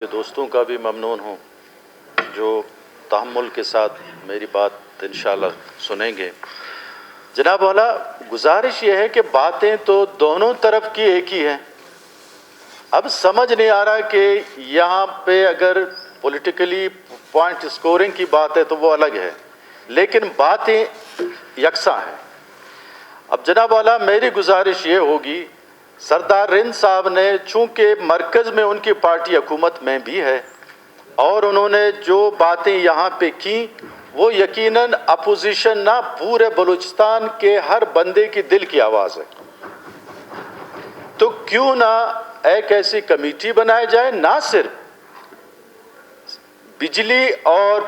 دوستوں کا بھی ممنون ہوں جو تحمل کے ساتھ میری بات انشاءاللہ سنیں گے۔ جناب والا، گزارش یہ ہے کہ باتیں تو دونوں طرف کی ایک ہی ہیں۔ اب سمجھ نہیں آ رہا کہ یہاں پہ اگر پولیٹیکلی پوائنٹ سکورنگ کی بات ہے تو وہ الگ ہے، لیکن باتیں یکساں ہیں۔ اب جناب والا، میری گزارش یہ ہوگی، سردار رند صاحب نے چونکہ مرکز میں ان کی پارٹی حکومت میں بھی ہے اور انہوں نے جو باتیں یہاں پہ کی وہ یقیناً اپوزیشن نہ پورے بلوچستان کے ہر بندے کی دل کی آواز ہے، تو کیوں نہ ایک ایسی کمیٹی بنائی جائے، نہ صرف بجلی اور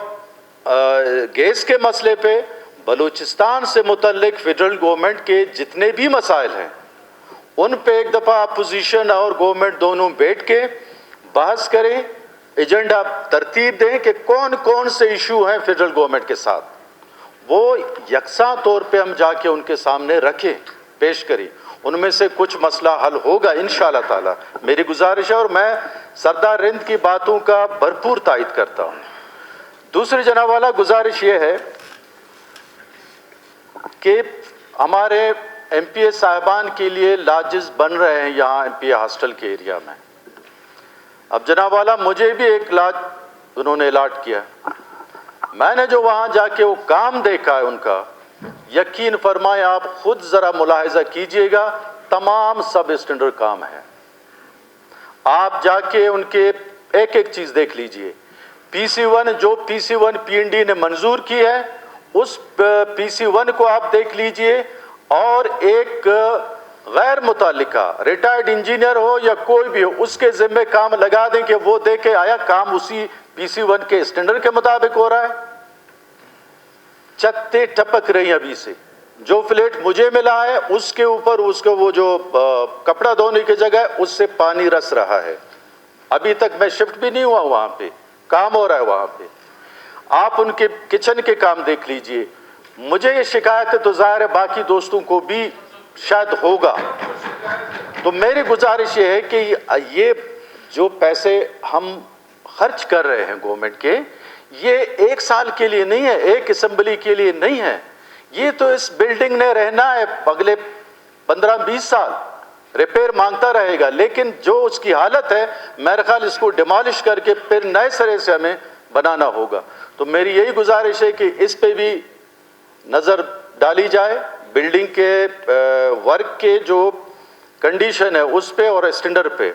گیس کے مسئلے پہ، بلوچستان سے متعلق فیڈرل گورنمنٹ کے جتنے بھی مسائل ہیں ان پہ ایک دفعہ اپوزیشن اور گورنمنٹ دونوں بیٹھ کے بحث کریں، ایجنڈا ترتیب دیں کہ کون کون سے ایشو ہیں فیڈرل گورنمنٹ کے ساتھ، وہ یکساں طور پہ ہم جا کے ان کے سامنے رکھیں، پیش کریں، ان میں سے کچھ مسئلہ حل ہوگا انشاءاللہ تعالی۔ میری گزارش ہے اور میں سردار رند کی باتوں کا بھرپور تائید کرتا ہوں۔ دوسری جناب والا گزارش یہ ہے کہ ہمارے ایم پی اے صاحبان کے لیے لاجز بن رہے ہیں یہاں ایم پی اے ہاسٹل کے ایریا میں۔ اب جناب والا، مجھے بھی ایک لاج انہوں نے الاٹ کیا، میں نے جو وہاں جا کے وہ کام دیکھا ہے ان کا، یقین فرمائیں آپ خود ذرا ملاحظہ کیجئے گا، تمام سب اسٹینڈرڈ کام ہے۔ آپ جا کے ان کے ایک ایک چیز دیکھ لیجئے۔ پی سی ون، جو پی سی ون پی این ڈی نے منظور کی ہے، اس پی سی ون کو آپ دیکھ لیجئے، اور ایک غیر متعلقہ ریٹائرڈ انجینئر ہو یا کوئی بھی ہو، اس کے ذمہ کام لگا دیں کہ وہ دیکھے آیا کام اسی پی سی ون کے اسٹینڈرڈ کے مطابق ہو رہا ہے۔ چھتیں ٹپک رہی ہیں ابھی سے، جو فلیٹ مجھے ملا ہے اس کے اوپر اس کو وہ جو کپڑا دھونے کی جگہ ہے اس سے پانی رس رہا ہے، ابھی تک میں شفٹ بھی نہیں ہوا، وہاں پہ کام ہو رہا ہے۔ وہاں پہ آپ ان کے کچن کے کام دیکھ لیجئے۔ مجھے یہ شکایت ہے تو ظاہر ہے باقی دوستوں کو بھی شاید ہوگا، تو میری گزارش یہ ہے کہ یہ جو پیسے ہم خرچ کر رہے ہیں گورنمنٹ کے، یہ ایک سال کے لیے نہیں ہے، ایک اسمبلی کے لیے نہیں ہے، یہ تو اس بلڈنگ نے رہنا ہے اگلے 15-20 سال، ریپیر مانگتا رہے گا، لیکن جو اس کی حالت ہے میرے خیال اس کو ڈیمالش کر کے پھر نئے سرے سے ہمیں بنانا ہوگا۔ تو میری یہی گزارش ہے کہ اس پہ بھی نظر ڈالی جائے، بلڈنگ کے ورک کے جو کنڈیشن ہے اس پہ اور اسٹینڈرڈ پہ،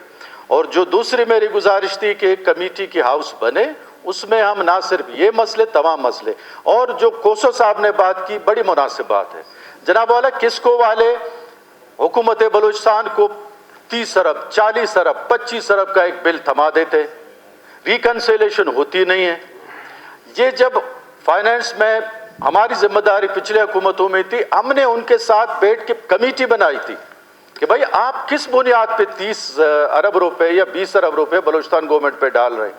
اور جو دوسری میری گزارش تھی کہ کمیٹی کی ہاؤس بنے، اس میں ہم نہ صرف یہ مسئلے، تمام مسئلے، اور جو کوسو صاحب نے بات کی بڑی مناسب بات ہے۔ جناب والا، کسکو والے حکومت بلوچستان کو 30 ارب 40 ارب 25 ارب کا ایک بل تھما دیتے، ریکنسیلیشن ہوتی نہیں ہے۔ یہ جب فائنانس میں ہماری ذمہ داری پچھلے حکومتوں میں تھی، ہم نے ان کے ساتھ بیٹھ کے کمیٹی بنائی تھی کہ بھائی آپ کس بنیاد پہ 30 ارب روپے یا 20 ارب روپے بلوچستان گورنمنٹ پہ ڈال رہے ہیں۔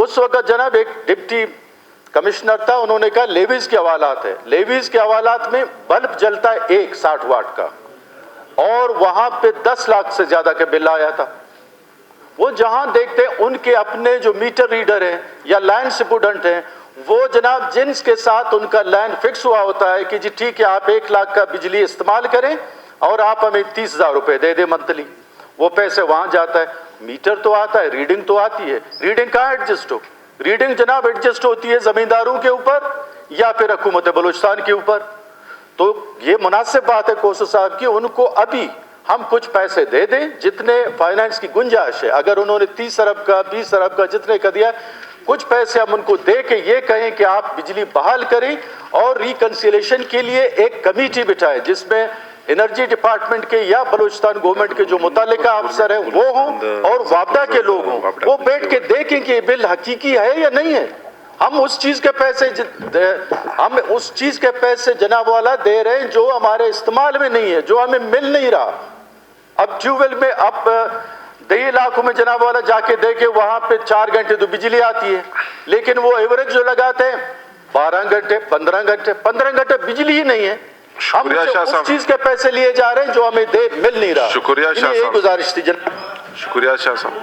اس وقت جناب ایک ڈپٹی کمشنر تھا، انہوں نے کہا لیویز کے حوالات ہے، لیویز کے حوالات میں بلب جلتا ہے 60 واٹ کا، اور وہاں پہ 10 لاکھ سے زیادہ کے بل آیا تھا۔ وہ جہاں دیکھتے ہیں ان کے اپنے جو میٹر ریڈر ہیں یا لائن سپوڈنٹ ہیں، وہ جناب جنس کے ساتھ ان کا لائن فکس ہوا ہوتا ہے کہ جی ٹھیک ہے آپ 1 لاکھ کا بجلی استعمال کریں اور آپ ہمیں 30,000 روپے دے دیں منتھلی، وہ پیسے وہاں جاتا ہے۔ میٹر تو آتا ہے، ریڈنگ تو آتی ہے، ریڈنگ کہاں ایڈجسٹ ہو؟ ریڈنگ جناب ایڈجسٹ ہوتی ہے زمینداروں کے اوپر یا پھر حکومت بلوچستان کے اوپر۔ تو یہ مناسب بات ہے کوسو صاحب کی، ان کو ابھی ہم کچھ پیسے دے دیں جتنے فائنانس کی گنجائش ہے، اگر انہوں نے 30 ارب کا 20 ارب کا جتنے کا دیا، کچھ پیسے ہم ان کو دے کے یہ کہیں کہ آپ بجلی بحال کریں اور ریکنسیلیشن کے لیے ایک کمیٹی بٹھائیں جس میں انرجی ڈپارٹمنٹ کے یا بلوچستان گورنمنٹ کے جو متعلقہ افسر ہیں وہ ہوں اور وابڈا کے لوگ ہوں، وہ بیٹھ کے دیکھیں کہ یہ بل حقیقی ہے یا نہیں ہے۔ ہم اس چیز کے پیسے جناب والا دے رہے ہیں جو ہمارے استعمال میں نہیں ہے، جو ہمیں مل نہیں رہا۔ اب ٹیوب ویل میں اب دیہی علاقوں میں جناب والا جا کے دیکھیں، وہاں پہ 4 گھنٹے تو بجلی آتی ہے، لیکن وہ ایوریج جو لگاتے ہیں 12 گھنٹے 15 گھنٹے 15 گھنٹے بجلی ہی نہیں ہے۔ ہم اس چیز کے پیسے لیے جا رہے ہیں جو ہمیں مل نہیں رہا۔ شکریہ شاہ صاحب، یہی گزارش تھی جناب۔ شکریہ شاہ صاحب۔